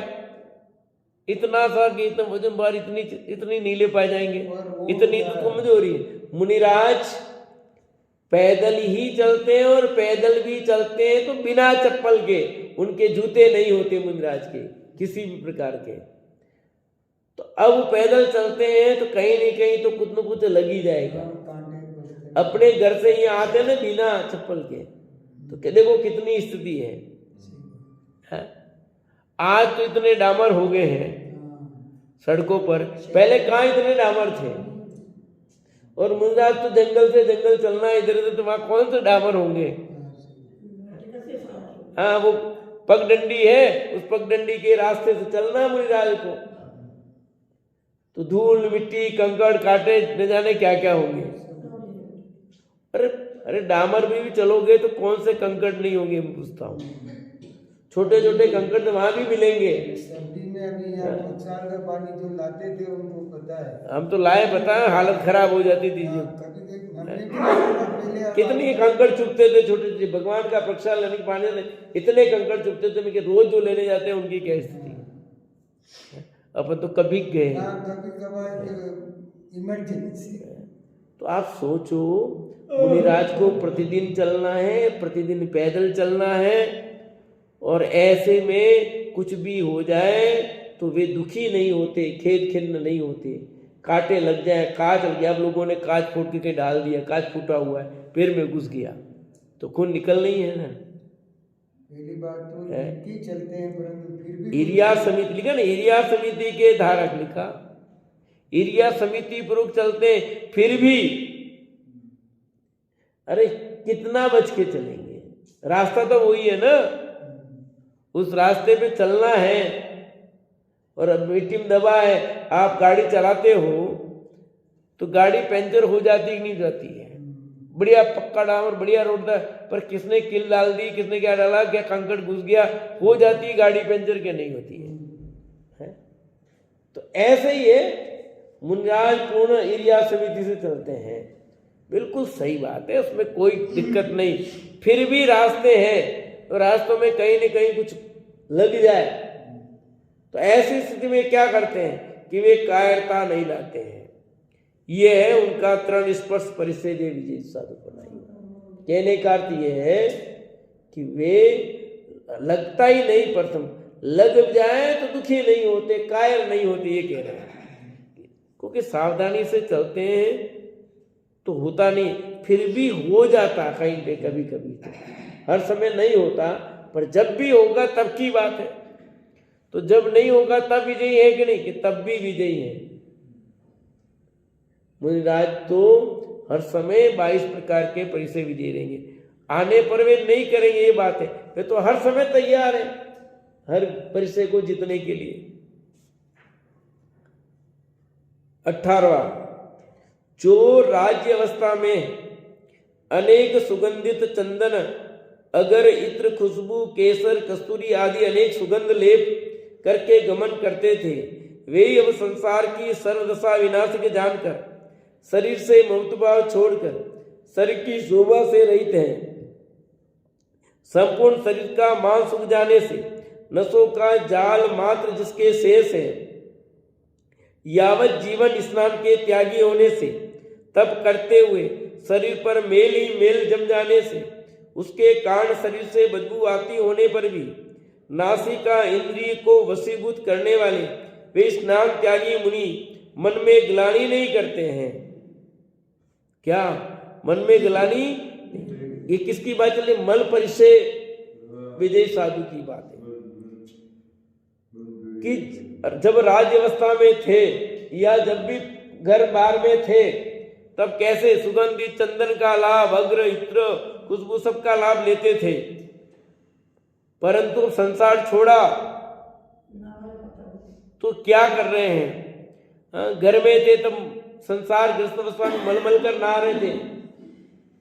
इतना सा कि इतना वजन बार इतनी नीले पाए जाएंगे, इतनी तो कमजोरी है। मुनिराज पैदल ही चलते हैं, और पैदल भी चलते हैं तो बिना चप्पल के, उनके जूते नहीं होते मुनिराज के किसी भी प्रकार के। तो अब पैदल चलते हैं तो कहीं नहीं कहीं तो कुछ न कुछ लग ही जाएगा। अपने घर से ही आते ना बिना चप्पल के, तो देखो कितनी स्थिति है। आज तो इतने डामर हो गए हैं सड़कों पर, पहले कहाँ इतने डामर थे। और मुनिराज तो जंगल से जंगल चलना इधर उधर, तो वहां कौन से डामर होंगे। हाँ, वो पगडंडी है, उस पगडंडी के रास्ते से चलना मुनिराज को, तो धूल मिट्टी कंकड़ कांटे न जाने क्या क्या होंगे। अरे डामर भी चलोगे तो कौन से कंकड़ नहीं होंगे, मैं पूछता हूँ। छोटे छोटे कंकड़ तो वहां भी मिलेंगे। सर्दी में अभी यहाँ बरसात का पानी जो लाते थे उनको पता है, हम तो लाए, पता है हालत खराब हो जाती थी जी। कितनी कंकड़ चुपते थे छोटे छोटे, भगवान का प्रक्षाल लेने के पानी में इतने कंकड़ चुपते थे। मैं रोज जो लेने जाते हैं उनकी क्या स्थिति। अपन तो कभी गए, इमरजेंसी। तो आप सोचो मुनिराज को प्रतिदिन चलना है, प्रतिदिन पैदल चलना है, और ऐसे में कुछ भी हो जाए तो वे दुखी नहीं होते, खेद खिन्न नहीं होते। कांटे लग जाए, कांच लग गया, अब लोगों ने कांच फोड़ के डाल दिया, कांच फूटा हुआ है, पैर में घुस गया तो खून निकल नहीं है ना। पहली बात तो चलते हैं, परंतु फिर भी ईर्ष्या समिति लिखा ना, ईर्ष्या समिति के धारक लिखा, ईर्ष्या समिति पूर्वक चलते फिर भी। अरे कितना बच के चलेंगे, रास्ता तो वही है ना, उस रास्ते पे चलना है। और अब मिट्टी में दबा है, आप गाड़ी चलाते हो तो गाड़ी पंचर हो जाती कि नहीं जाती है, बढ़िया पक्का डामर बढ़िया रोड था, पर किसने किल डाल दी, किसने क्या डाला, क्या कंकड़ घुस गया, हो जाती है गाड़ी पंचर, क्या नहीं होती है? तो ऐसे ही है, मुनिराज पूर्ण एरिया समिति से चलते हैं, बिल्कुल सही बात है, उसमें कोई दिक्कत नहीं। फिर भी रास्ते हैं तो रास्तों में कहीं न कहीं कुछ लग जाए, तो ऐसी स्थिति में क्या करते हैं कि वे कायरता नहीं लाते हैं। ये है उनका तृण स्पर्श परिचय विजय साधु बनाई। कहने का अर्थ ये है कि वे लगता ही नहीं, प्रथम लग जाए तो दुखी नहीं होते, कायर नहीं होते, ये कह रहे हैं। क्योंकि सावधानी से चलते हैं तो होता नहीं, फिर भी हो जाता कहीं पे कभी कभी, तो हर समय नहीं होता, पर जब भी होगा तब की बात है। तो जब नहीं होगा तब विजयी है कि नहीं, कि तब भी विजयी है। मुनिराज तो हर समय 22 प्रकार के परिचय विजयी रहेंगे, आने पर वे नहीं करेंगे, ये बात है। वे तो हर समय तैयार है हर परिचय को जीतने के लिए। 18वां, जो राज्य अवस्था में अनेक सुगंधित चंदन, अगर, इत्र, खुशबू, केसर, कस्तूरी आदि अनेक सुगंध लेप करके गमन करते थे, वे अब संसार की सर्वदशा विनाश के जानकर शरीर से ममत्वभाव छोड़कर शरीर की शोभा से रहित हैं। संपूर्ण शरीर का मांस सूख जाने से नसों का जाल मात्र जिसके शेष है, यावत जीवन स्नान के त्यागी होने से तप करते हुए शरीर पर मेल ही मेल जम जाने से उसके कारण शरीर से बदबू आती होने पर भी नासिका इंद्रिय को वशीभूत करने वाले वे स्नान त्यागी मुनि मन में ग्लानि नहीं करते हैं। क्या मन में ग्लानि? ये किसकी बात चल रही? मल परिचय विजय साधु की बात है कि जब राज्य अवस्था में थे या जब भी घर बार में थे, तब कैसे सुगंधित चंदन का लाभ, अग्र, इत्र, खुशबू सबका लाभ लेते थे, परंतु संसार छोड़ा तो क्या कर रहे हैं? घर में थे तब संसार गृहस्थ अवस्था में मलमल कर नहा रहे थे,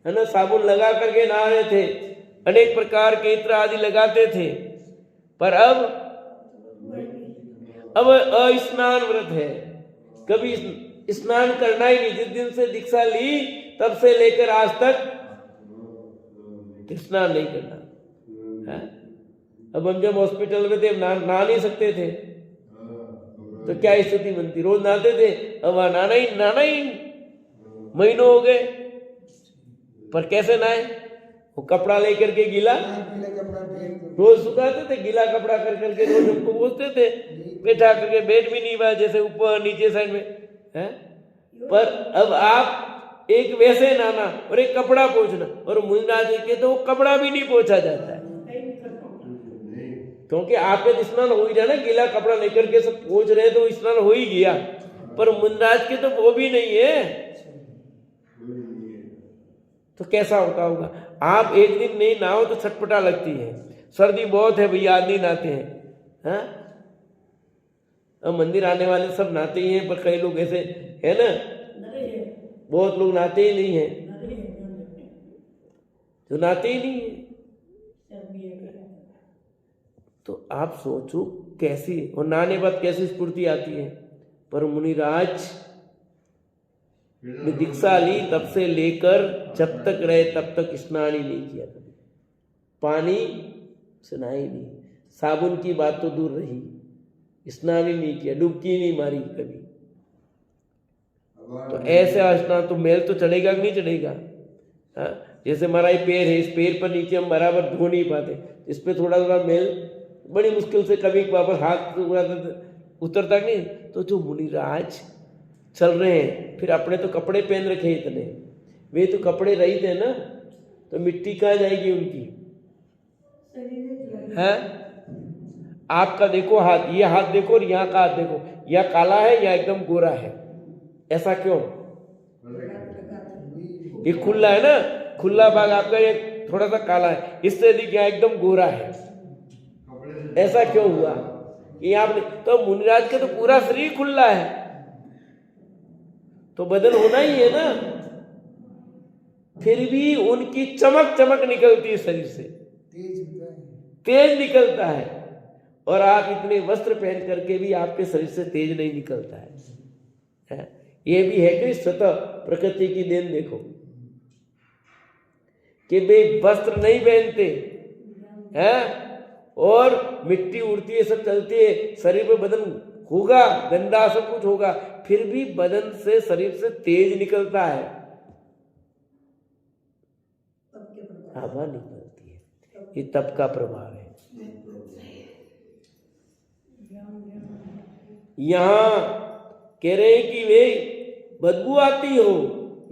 है ना, साबुन लगा करके नहा रहे थे, अनेक प्रकार के इत्र आदि लगाते थे, पर अब अस्नान व्रत है, कभी स्नान करना ही नहीं। जिस दिन से दीक्षा ली तब से लेकर आज तक स्नान नहीं करना है। अब हम जब हॉस्पिटल में थे नहा नहीं सकते थे, तो क्या स्थिति बनती? रोज नहाते थे, अब नहाना ही महीनों हो गए, पर कैसे नहाए? वो कपड़ा लेकर के गीला रोज सुखाते थे, गीला कपड़ा कर करके रोज हमको पोंछते थे, बैठा करके बेड भी नहीं हुआ, जैसे ऊपर नीचे साइड में है। पर अब आप एक वैसे नहाना और एक कपड़ा पोंछना, और मुनिराज के तो कपड़ा भी नहीं पोंछा जाता है, क्योंकि आपके स्नान हो ही जाना, गीला कपड़ा लेकर के सब पोंछ रहे तो स्नान हो ही गया, पर मुनिराज के तो वो भी नहीं है, तो कैसा होता होगा? आप एक दिन नहीं नहाओ तो छटपटा लगती है, सर्दी बहुत है भैया, आदमी नहाते हैं। अब मंदिर आने वाले सब नहाते ही हैं, पर कई लोग ऐसे है ना, बहुत लोग नहाते ही नहीं है, तो नहाते ही नहीं है। तो आप सोचो कैसी, और नहाने बाद कैसी स्फूर्ति आती है। पर मुनिराज ने दीक्षा ली तब से लेकर जब तक रहे तब तक स्नान ही नहीं किया, कभी पानी से नहा ही नहीं, साबुन की बात तो दूर रही, स्नान ही नहीं किया, डुबकी नहीं मारी कभी। तो ऐसे स्नान तो मेल तो चढ़ेगा कि नहीं चढ़ेगा? जैसे हमारा ये पैर है, इस पैर पर नीचे हम बराबर धो नहीं पाते, इस पे थोड़ा थोड़ा मेल बड़ी मुश्किल से कभी वापस हाथ उतरता नहीं। तो जो मुनिराज चल रहे हैं, फिर अपने तो कपड़े पहन रखे इतने, वे तो कपड़े रहित है ना, तो मिट्टी कहाँ जाएगी उनकी? है आपका देखो हाथ, ये हाथ देखो और यहाँ का हाथ देखो, या काला है या एकदम गोरा है, ऐसा क्यों? ये खुला है ना, खुला भाग आपका ये थोड़ा सा काला है, इससे अधिक यहाँ एकदम गोरा है, ऐसा क्यों हुआ? कि आपने तो मुनिराज का तो पूरा शरीर खुला है, तो बदन होना ही है ना, फिर भी उनकी चमक चमक निकलती है शरीर से, तेज होता है। तेज निकलता है। और आप इतने वस्त्र पहन करके भी आपके शरीर से तेज नहीं निकलता है। ये भी है कि स्वतः प्रकृति की देन देखो कि वे वस्त्र नहीं पहनते हैं और मिट्टी उड़ती है, सब चलती है, शरीर पे बदन होगा गंदा, सब कुछ होगा, फिर भी बदन से शरीर से तेज निकलता है, आभा निकलती है। ये तप का प्रभाव है। यहाँ कह रहे हैं कि वे बदबू आती हो,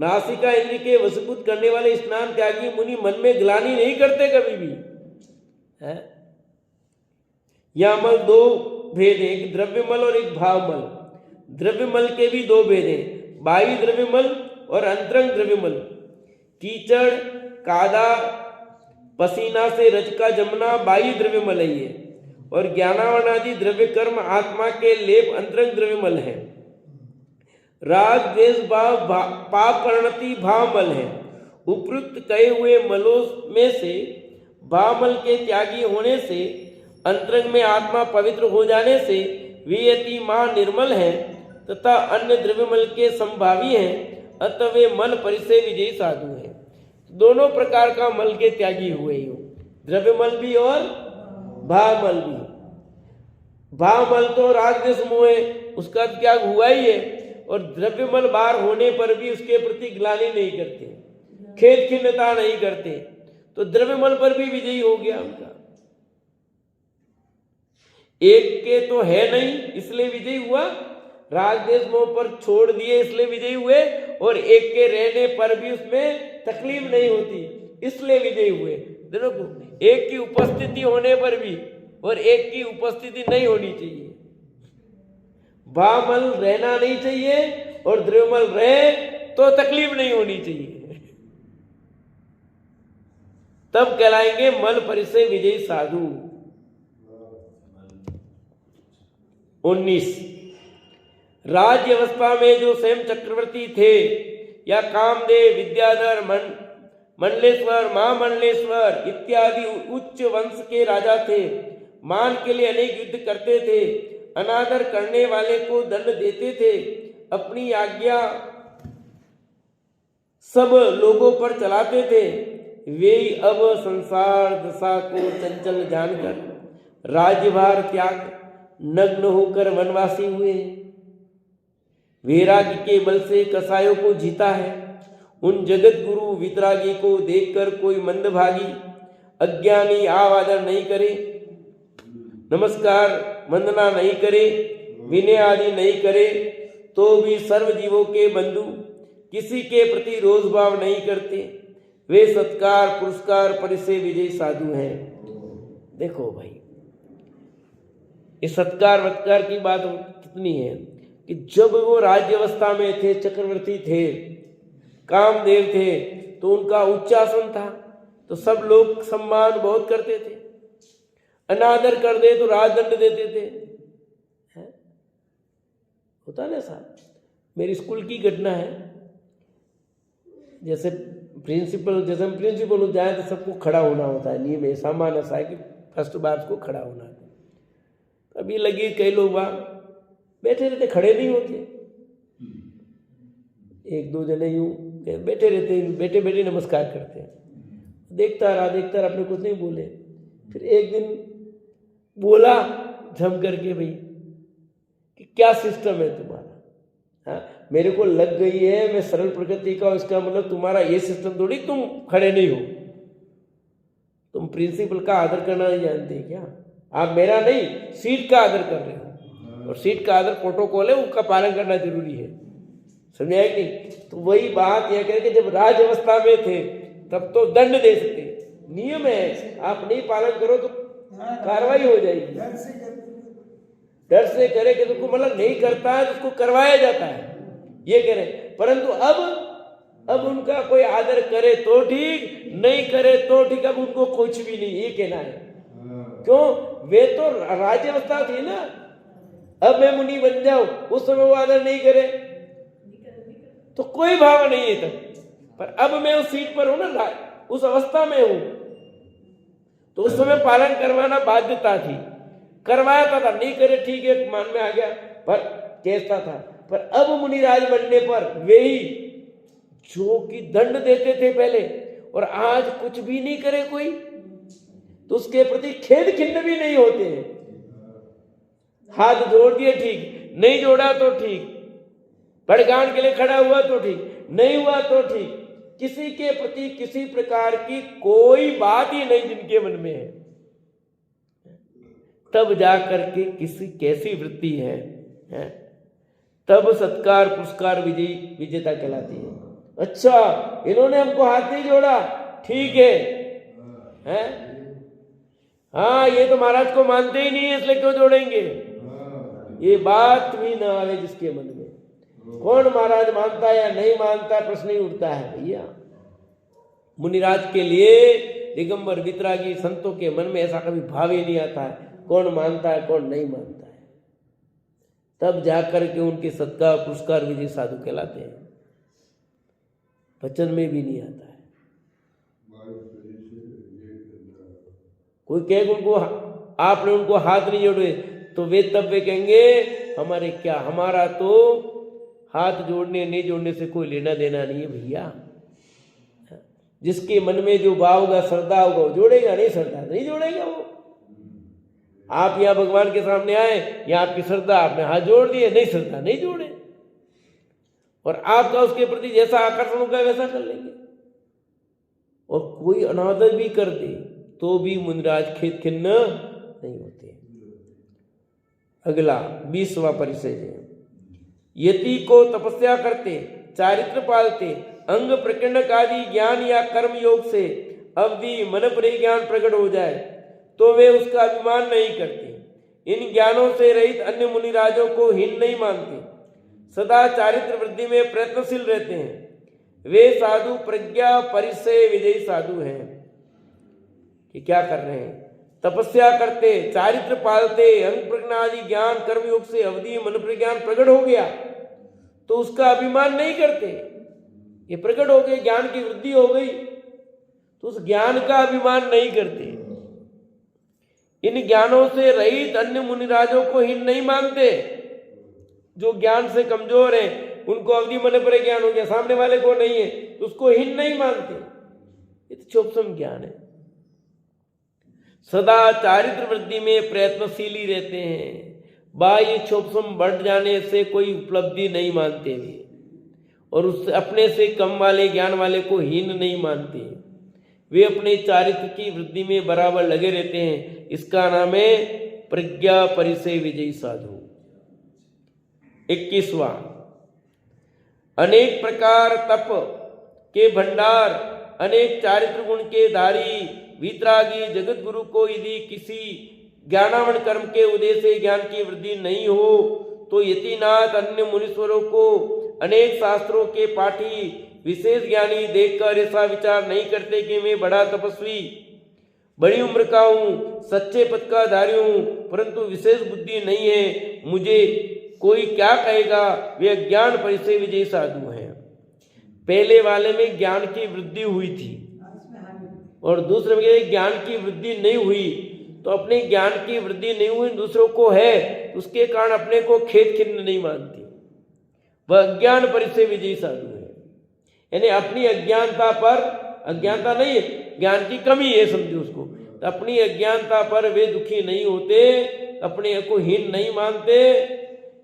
नासिका इंद्र के वशीभूत करने वाले स्नान त्यागी मुनि मन में ग्लानि नहीं करते कभी भी है। यहाँ मल दो भेद है, एक द्रव्यमल और एक भावमल। द्रव्यमल के भी दो भेद है, बाह्य द्रव्यमल और अंतरंग द्रव्यमल। कीचड़ कादा पसीना से रज का जमना बाह्य द्रव्यमल है ये, और ज्ञानावरण आदि द्रव्य कर्म आत्मा के लेप अंतरंग द्रव्यमल है। राग द्वेष भाव पाप परिणति भावमल है। उपयुक्त कहे हुए मलों में से भावमल के त्यागी होने से, अंतरंग में आत्मा पवित्र हो जाने से वे अति महानिर्मल है तथा अन्य द्रव्यमल के संभावी हैं, अतः वे मल परिचय विजयी साधु हैं। दोनों प्रकार का मल के त्यागी हुए हो, द्रव्यमल भी और भावमल भी। भावमल तो राग द्वेष मोह है, उसका त्याग हुआ ही है, और द्रव्यमल बाहर होने पर भी उसके प्रति ग्लानि नहीं करते, खेद खिन्नता नहीं करते, तो द्रव्यमल पर भी विजयी हो गया उनका। एक के तो है नहीं इसलिए विजयी हुआ, राग द्वेष मोह पर छोड़ दिए इसलिए विजयी हुए, और एक के रहने पर भी उसमें तकलीफ नहीं होती इसलिए विजयी हुए। देखो, एक की उपस्थिति होने पर भी और एक की उपस्थिति नहीं होनी चाहिए। भावमल रहना नहीं चाहिए और द्रव्यमल रहे तो तकलीफ नहीं होनी चाहिए, तब कहलाएंगे मल परिचय विजयी साधु। 19 राज्य अवस्था में जो स्वयं चक्रवर्ती थे या कामदेव, विद्याधर, मंडलेश्वर, महामंडलेश्वर इत्यादि उच्च वंश के राजा थे, मान के लिए अनेक युद्ध करते थे, अनादर करने वाले को दंड देते थे, अपनी आज्ञा सब लोगों पर चलाते थे, वे अब संसार दशा को चंचल जानकर राज्यभार त्याग नग्न होकर वनवासी हुए। वैराग्य के बल से कसायों को जीता है। उन जगत गुरु वितरागी को देखकर कोई मंदभागी अज्ञानी आवादन नहीं करे, नमस्कार वंदना नहीं करे, विनय आदि नहीं करे, तो भी सर्व जीवों के बंधु किसी के प्रति रोष भाव नहीं करते, वे सत्कार पुरस्कार परिचय विजयी साधु हैं। देखो भाई, इस सत्कार वत्कार की बात कितनी है कि जब वो राज्य अवस्था में थे, चक्रवर्ती थे, कामदेव थे, तो उनका उच्चासन था, तो सब लोग सम्मान बहुत करते थे, अनादर कर दे तो राजदंड देते थे। होता ना साहब, मेरी स्कूल की घटना है, जैसे जैसे हम प्रिंसिपल हो जाए तो सबको खड़ा होना होता है, नियम है, सामान्य सा है कि फर्स्ट बार को खड़ा होना है। अभी लगी कई लोग वहाँ बैठे रहते, खड़े नहीं होते, एक दो जने यूं बैठे रहते, बैठे बैठे नमस्कार करते हैं। देखता रहा अपने कुछ नहीं बोले। फिर एक दिन बोला झम करके, भाई कि क्या सिस्टम है तुम्हारा, हाँ मेरे को लग गई है मैं सरल प्रकृति का, इसका मतलब तुम्हारा ये सिस्टम थोड़ी तुम खड़े नहीं हो, तुम प्रिंसिपल का आदर करना नहीं जानते क्या? आप मेरा नहीं सीट का आदर कर रहे हो, और सीट का आदर प्रोटोकॉल है, उसका पालन करना जरूरी है, समझाया कि? तो वही बात यह कह के जब राज अवस्था में थे तब तो दंड दे सकते, नियम है, आप नहीं पालन करो तो कार्रवाई हो जाएगी। डर से करे कि तुमको मतलब नहीं करता है तो उसको करवाया जाता है, ये कह रहे। परंतु अब उनका कोई आदर करे तो ठीक, नहीं करे तो ठीक, अब उनको कुछ भी नहीं, ये कहना है। क्यों? वे तो राज्य अवस्था थी ना, अब मैं मुनि बन जाऊं, उस समय वो आदर नहीं करे तो कोई भाव नहीं है तब, पर अब मैं उस सीट पर हूं ना, उस अवस्था में हूं, तो उस समय पालन करवाना बाध्यता थी, करवाया था, नहीं करे ठीक है मान में आ गया, पर कैसा था। पर अब मुनिराज बनने पर वे ही जो कि दंड देते थे पहले, और आज कुछ भी नहीं करे कोई तो उसके प्रति खेद खिन्न भी नहीं होते हैं। हाथ जोड़ दिए ठीक, नहीं जोड़ा तो ठीक, बड़गान के लिए खड़ा हुआ तो ठीक, नहीं हुआ तो ठीक, किसी के प्रति किसी प्रकार की कोई बात ही नहीं जिनके मन में है, तब जाकर के किसी कैसी वृत्ति है, तब सत्कार पुरस्कार विजेता कहलाती है। अच्छा इन्होंने हमको हाथ नहीं जोड़ा, ठीक है? हाँ ये तो महाराज को मानते ही नहीं है इसलिए क्यों जोड़ेंगे, ये बात भी ना आवे जिसके मन में। कौन महाराज मानता है या नहीं मानता प्रश्न ही उठता है भैया। मुनिराज के लिए दिगंबर वितरागी संतों के मन में ऐसा कभी भाव ही नहीं आता है कौन मानता है कौन नहीं मानता है, तब जाकर के उनके सत्कार पुरस्कार विजय साधु कहलाते हैं। वचन में भी नहीं आता है। कोई कहे उनको आपने उनको हाथ नहीं जोड़े तो वे तब वे कहेंगे हमारे क्या, हमारा तो हाथ जोड़ने नहीं जोड़ने से कोई लेना देना नहीं है भैया। जिसके मन में जो भाव होगा श्रद्धा होगा वो जोड़ेगा, नहीं श्रद्धा नहीं जोड़ेगा वो। आप यहाँ भगवान के सामने आए, यहाँ आपकी श्रद्धा, आपने हाथ जोड़ दिए, नहीं श्रद्धा नहीं जोड़े, और आपका उसके प्रति जैसा आकर्षण होगा वैसा कर लेंगे। और कोई अनादर भी कर दे तो भी मुनिराज खेद खिन्न नहीं होते। अगला 20वां परिचय है। यति को तपस्या करते, चारित्र पालते, अंग प्रकंडक आदि ज्ञान या कर्म योग से अवधि मन परिज्ञान प्रकट हो जाए तो वे उसका अभिमान नहीं करते। इन ज्ञानों से रहित अन्य मुनिराजों को हीन नहीं मानते, सदा चारित्र वृद्धि में प्रयत्नशील रहते हैं। वे साधु प्रज्ञा परिचय विजयी साधु हैं। कि क्या कर रहे हैं? तपस्या करते, चारित्र पालते, अंग प्रज्ञा आदि ज्ञान कर्म योग से अवधि मन प्रज्ञान प्रकट हो गया तो उसका अभिमान नहीं करते। ये प्रकट हो गए, ज्ञान की वृद्धि हो गई तो उस ज्ञान का अभिमान नहीं करते। इन ज्ञानों से रहित अन्य मुनिराजों को हीन नहीं मानते। जो ज्ञान से कमजोर है उनको अवधि मन पर ज्ञान हो गया, सामने वाले को नहीं है तो उसको हीन नहीं मानते। ये तो चोपसम ज्ञान है। सदा चारित्र वृद्धि में प्रयत्नशील ही रहते हैं। बाह्य चोपसम बढ़ जाने से कोई उपलब्धि नहीं मानते वे, और उससे अपने से कम वाले ज्ञान वाले को हीन नहीं मानते। वे अपने चारित्र की वृद्धि में बराबर लगे रहते हैं। इसका नाम है प्रज्ञा परिचय विजयी साधु। 21वां, अनेक प्रकार तप के भंडार, अनेक चारित्र गुण के धारी वीतरागी जगत गुरु को यदि किसी ज्ञानावण कर्म के उदय से ज्ञान की वृद्धि नहीं हो तो यतिनाथ अन्य मुनीश्वरों को अनेक शास्त्रों के पाठी विशेष ज्ञानी देखकर ऐसा विचार नहीं करते कि मैं बड़ा तपस्वी, बड़ी उम्र का हूँ, सच्चे पद का धारी हूँ, परंतु विशेष बुद्धि नहीं है, मुझे कोई क्या कहेगा। वे ज्ञान परिचय विजयी साधु हैं। पहले वाले में ज्ञान की वृद्धि हुई थी और दूसरे में ज्ञान की वृद्धि नहीं हुई, तो अपने ज्ञान की वृद्धि नहीं हुई दूसरों को है, उसके कारण अपने को खेद खिन्न नहीं मानते। वह अज्ञान परिचय विजयी साधु है। यानी अपनी अज्ञानता पर, अज्ञानता नहीं है, ज्ञान की कमी है समझो उसको, तो अपनी अज्ञानता पर वे दुखी नहीं होते, अपने को हीन नहीं मानते।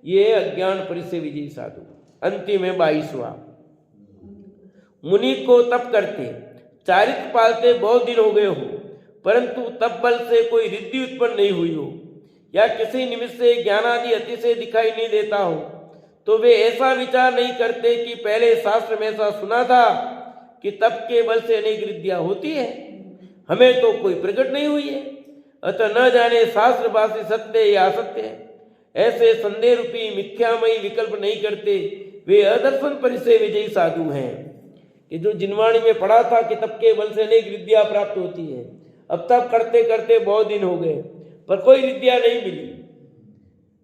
ये अज्ञान परिचय विजयी साधु। अंतिम है 22वां, मुनि को तप करते, चारित्र पालते बहुत दिन हो गए हो, परंतु तप बल से कोई रिद्धि उत्पन्न नहीं हुई हो, या किसी निमित्त से ज्ञान आदि अति से दिखाई नहीं देता हो, तो वे ऐसा विचार नहीं करते कि पहले शास्त्र में ऐसा सुना था कि तप के बल से अनेक रिद्धियां होती है, हमें तो कोई प्रकट नहीं हुई है, अतः न जाने शास्त्र भाषी सत्य या असत्य है। ऐसे संदेह रूपी मिथ्यामयी विकल्प नहीं करते। वे अदर्शन परिचय विजयी साधु हैं कि जो जिनवाणी में पढ़ा था कि तप के बल से अनेक विद्या प्राप्त होती है, अब तप करते करते बहुत दिन हो गए पर कोई विद्या नहीं मिली,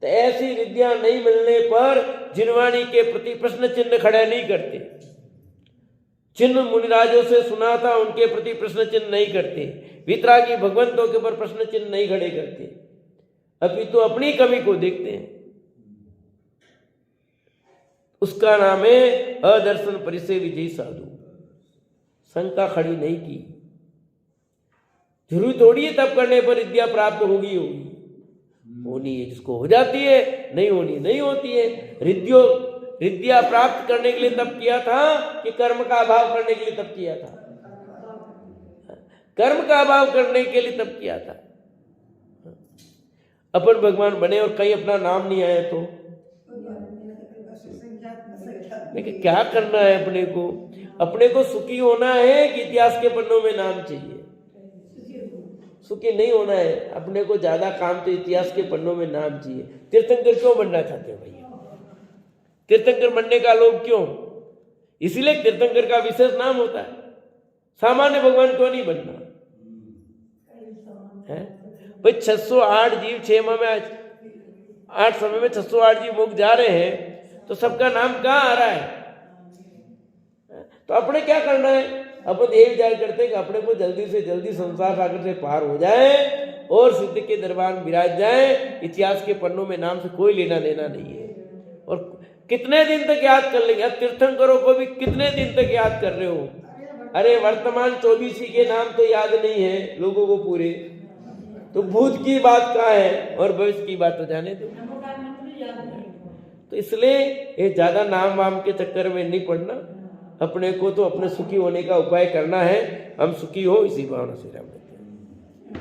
तो ऐसी विद्या नहीं मिलने पर जिनवाणी के प्रति प्रश्न चिन्ह खड़ा नहीं करते। चिन्ह मुनिराजों से सुना था, उनके प्रति प्रश्न चिन्ह नहीं करते। वितरागी भगवंतों के ऊपर प्रश्न चिन्ह नहीं खड़े करते, अपितु अपनी कमी को देखते हैं। उसका नाम है अदर्शन परिचय विजयी साधु। शंका खड़ी नहीं की। जरूरी थोड़ी है तब करने पर विद्या प्राप्त होगी होनी है, जिसको हो जाती है, नहीं होनी नहीं होती है। विद्या प्राप्त करने के लिए तब किया था कि कर्म का अभाव करने के लिए तब किया था? कर्म का अभाव करने के लिए तब किया था। अपन भगवान बने और कहीं अपना नाम नहीं आया तो लेकिन क्या करना है? अपने को सुखी होना है कि इतिहास के पन्नों में नाम चाहिए? सुखी नहीं होना है। अपने को ज्यादा काम तो इतिहास के पन्नों में नाम चाहिए। तीर्थंकर क्यों बनना चाहते हो भैया? तीर्थंकर बनने का लोभ क्यों? इसीलिए तीर्थंकर का विशेष नाम होता है। सामान्य भगवान क्यों नहीं बनना है भाई? 608 जीव 6 माह में 8 समय में 608 जीव मुक्त जा रहे हैं, तो सबका नाम कहाँ आ रहा है? तो अपने क्या करना है? अपन ये विचार करते हैं कि अपने को जल्दी से जल्दी संसार सागर से पार हो जाए और सिद्ध के दरबार में विराज जाए। इतिहास के पन्नों में नाम से कोई लेना देना नहीं है। और कितने दिन तक याद कर लेंगे? अब तीर्थंकरों को भी कितने दिन तक याद कर रहे हो? अरे वर्तमान 24 के नाम तो याद नहीं है लोगों को पूरे, तो भूत की बात कहाँ है और भविष्य की बात तो जाने दो। तो इसलिए ये ज्यादा नाम वाम के चक्कर में नहीं पड़ना। अपने को तो अपने सुखी होने का उपाय करना है। हम सुखी हो इसी भावना से।